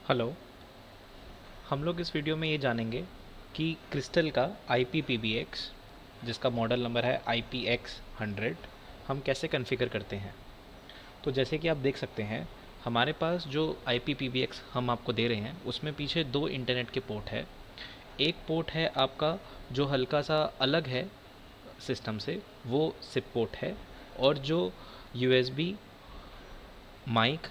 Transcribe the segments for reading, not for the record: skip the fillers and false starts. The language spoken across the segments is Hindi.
हेलो। हम लोग इस वीडियो में ये जानेंगे कि क्रिस्टल का IPPBX जिसका मॉडल नंबर है IPX100 हम कैसे कॉन्फ़िगर करते हैं। तो जैसे कि आप देख सकते हैं हमारे पास जो IPPBX हम आपको दे रहे हैं उसमें पीछे दो इंटरनेट के पोर्ट है। एक पोर्ट है आपका जो हल्का सा अलग है सिस्टम से, वो सिप पोर्ट है। और जो USB माइक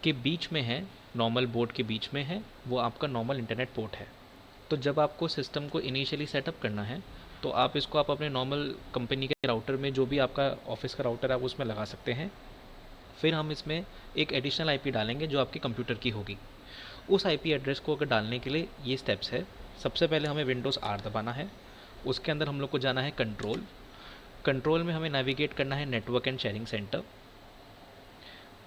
के बीच में है, नॉर्मल बोर्ड के बीच में है, वो आपका नॉर्मल इंटरनेट पोर्ट है। तो जब आपको सिस्टम को इनिशियली सेटअप करना है तो आप अपने नॉर्मल कंपनी के राउटर में, जो भी आपका ऑफिस का राउटर है, आप उसमें लगा सकते हैं। फिर हम इसमें एक एडिशनल आईपी डालेंगे जो आपके कंप्यूटर की होगी। उस आईपी एड्रेस को अगर डालने के लिए ये स्टेप्स है। सबसे पहले हमें विंडोज़ R दबाना है। उसके अंदर हम लोग को जाना है कंट्रोल। कंट्रोल में हमें नेविगेट करना है नेटवर्क एंड शेयरिंग सेंटर।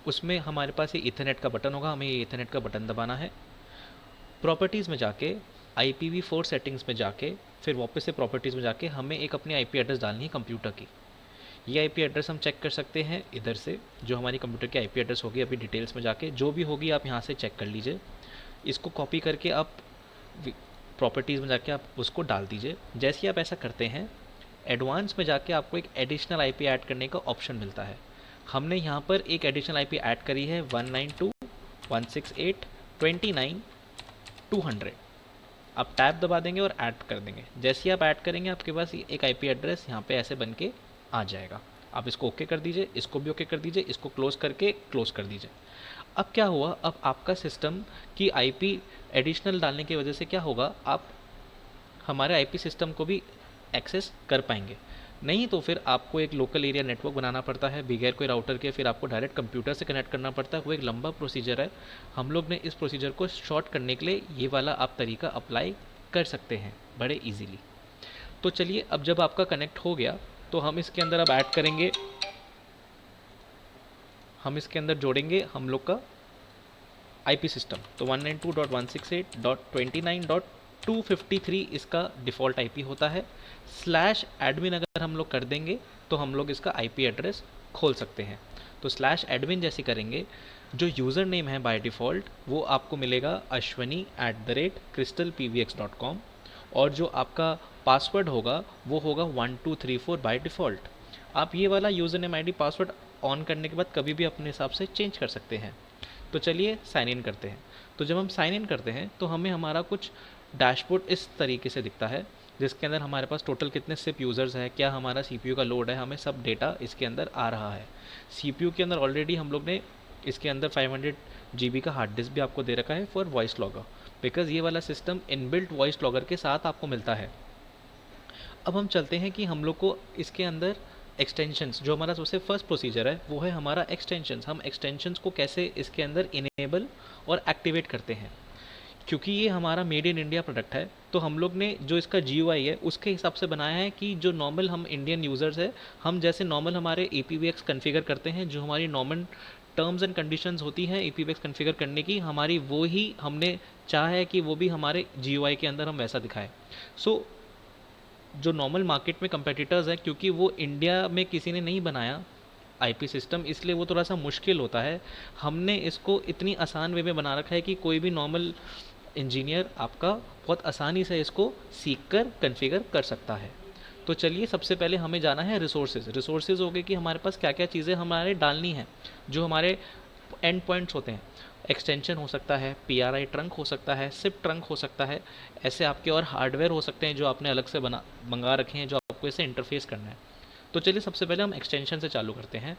उसमें हमारे पास ये इथरनेट का बटन होगा, हमें ये इथरनेट का बटन दबाना है। प्रॉपर्टीज़ में जाके IPv4 सेटिंग्स में जाके फिर वापस से प्रॉपर्टीज़ में जाके हमें एक अपनी आईपी एड्रेस डालनी है कंप्यूटर की। ये आईपी एड्रेस हम चेक कर सकते हैं इधर से, जो हमारी कंप्यूटर की आईपी एड्रेस होगी। अभी डिटेल्स में जाके जो भी होगी आप यहाँ से चेक कर लीजिए। इसको कॉपी करके आप प्रॉपर्टीज़ में जाके आप उसको डाल दीजिए। जैसे ही आप ऐसा करते हैं, एडवांस में जाके आपको एक एडिशनल आईपी ऐड करने का ऑप्शन मिलता है। हमने यहाँ पर एक एडिशनल आईपी ऐड करी है 192.168.29.200। आप टैब दबा देंगे और ऐड कर देंगे। जैसे ही आप ऐड करेंगे आपके पास एक आईपी एड्रेस यहाँ पे ऐसे बन के आ जाएगा। आप इसको ओके कर दीजिए, इसको भी ओके कर दीजिए, इसको क्लोज करके क्लोज कर दीजिए। अब क्या हुआ, अब आपका सिस्टम की आईपी एडिशनल डालने की वजह से क्या होगा, आप हमारे आईपी सिस्टम को भी एक्सेस कर पाएंगे। नहीं तो फिर आपको एक लोकल एरिया नेटवर्क बनाना पड़ता है बगैर कोई राउटर के, फिर आपको डायरेक्ट कंप्यूटर से कनेक्ट करना पड़ता है। वो एक लंबा प्रोसीजर है। हम लोग ने इस प्रोसीजर को शॉर्ट करने के लिए ये वाला आप तरीका अप्लाई कर सकते हैं बड़े इजीली। तो चलिए, अब जब आपका कनेक्ट हो गया तो हम इसके अंदर अब ऐड करेंगे, हम इसके अंदर जोड़ेंगे हम लोग का आईपी सिस्टम। तो 192.168.29.253 इसका डिफ़ॉल्ट आईपी होता है। स्लैश एडमिन अगर हम लोग कर देंगे तो हम लोग इसका आईपी एड्रेस खोल सकते हैं। तो स्लैश एडमिन जैसे करेंगे, जो यूज़र नेम है बाय डिफ़ॉल्ट वो आपको मिलेगा ashwani@crystalpvx.com, और जो आपका पासवर्ड होगा वो होगा 1234 बाय डिफ़ॉल्ट। आप ये वाला user name ID password on करने के बाद कभी भी अपने हिसाब से चेंज कर सकते हैं। तो चलिए साइन इन करते हैं। तो जब हम साइन इन करते हैं तो हमें हमारा कुछ डैशबोर्ड इस तरीके से दिखता है, जिसके अंदर हमारे पास टोटल कितने सिप यूज़र्स हैं, क्या हमारा CPU का लोड है, हमें सब डेटा इसके अंदर आ रहा है। CPU के अंदर ऑलरेडी हम लोग ने इसके अंदर 500 GB का हार्ड डिस्क भी आपको दे रखा है फॉर वॉइस लॉगर, बिकॉज़ ये वाला सिस्टम इनबिल्ट वॉइस लॉगर के साथ आपको मिलता है। अब हम चलते हैं कि हम लोग को इसके अंदर एक्सटेंशंस, जो हमारा सबसे फर्स्ट प्रोसीजर है वो है हमारा एक्सटेंशंस। हम एक्सटेंशंस को कैसे इसके अंदर इनेबल और एक्टिवेट करते हैं। क्योंकि ये हमारा मेड इन इंडिया प्रोडक्ट है तो हम लोग ने जो इसका GUI है उसके हिसाब से बनाया है कि जो नॉर्मल हम इंडियन यूज़र्स है, हम जैसे नॉर्मल हमारे APBX कन्फिगर करते हैं, जो हमारी नॉर्मल टर्म्स एंड कंडीशंस होती हैं APBX कन्फिगर करने की, हमारी वो ही हमने चाहा है कि वो भी हमारे GUI के अंदर हम वैसा दिखाएं। सो जो नॉर्मल मार्केट में कंपेटिटर्स है, क्योंकि वो इंडिया में किसी ने नहीं बनाया आईपी सिस्टम, इसलिए वो थोड़ा सा मुश्किल होता है। हमने इसको इतनी आसान वे में बना रखा है कि कोई भी नॉर्मल इंजीनियर आपका बहुत आसानी से इसको सीख कर कन्फिगर कर सकता है। तो चलिए, सबसे पहले हमें जाना है रिसोर्सेज। रिसोर्सेज हो गए कि हमारे पास क्या क्या चीज़ें हमारे डालनी है, जो हमारे एंड पॉइंट्स होते हैं। एक्सटेंशन हो सकता है, PRI ट्रंक हो सकता है, सिप ट्रंक हो सकता है, ऐसे आपके और हार्डवेयर हो सकते हैं जो आपने अलग से मंगा रखे हैं, जो आपको इसे इंटरफेस करना है। तो चलिए, सबसे पहले हम एक्सटेंशन से चालू करते हैं।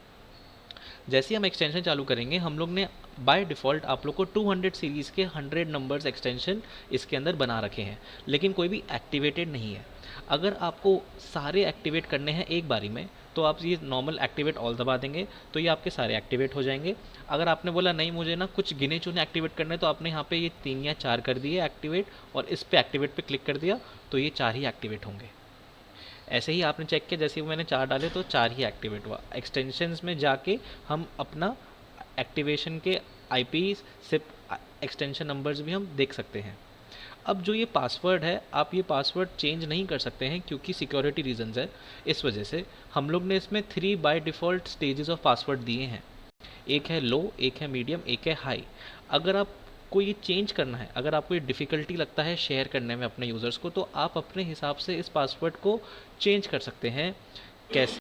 जैसे ही हम एक्सटेंशन चालू करेंगे, हम लोग ने बाय डिफ़ॉल्ट आप लोग को 200 सीरीज़ के 100 नंबर्स एक्सटेंशन इसके अंदर बना रखे हैं, लेकिन कोई भी एक्टिवेटेड नहीं है। अगर आपको सारे एक्टिवेट करने हैं एक बारी में तो आप ये नॉर्मल एक्टिवेट ऑल दबा देंगे तो ये आपके सारे एक्टिवेट हो जाएंगे। अगर आपने बोला नहीं मुझे ना कुछ गिने चुने एक्टिवेट करने, तो आपने यहाँ पे ये 3 या 4 कर दिए एक्टिवेट, और इस पे एक्टिवेट पे क्लिक कर दिया तो ये 4 ही एक्टिवेट होंगे। ऐसे ही आपने चेक किया, जैसे ही मैंने 4 डाले तो 4 ही एक्टिवेट हुआ। एक्सटेंशंस में जाके हम अपना एक्टिवेशन के IP सिप एक्सटेंशन नंबर्स भी हम देख सकते हैं। अब जो ये पासवर्ड है, आप ये पासवर्ड चेंज नहीं कर सकते हैं क्योंकि सिक्योरिटी रीजंस है। इस वजह से हम लोग ने इसमें 3 by default stages of password दिए हैं। एक है लो, एक है मीडियम, एक है हाई। अगर आप आपको ये चेंज करना है, अगर आपको ये डिफ़िकल्टी लगता है शेयर करने में अपने यूज़र्स को, तो आप अपने हिसाब से इस पासवर्ड को चेंज कर सकते हैं। कैसे?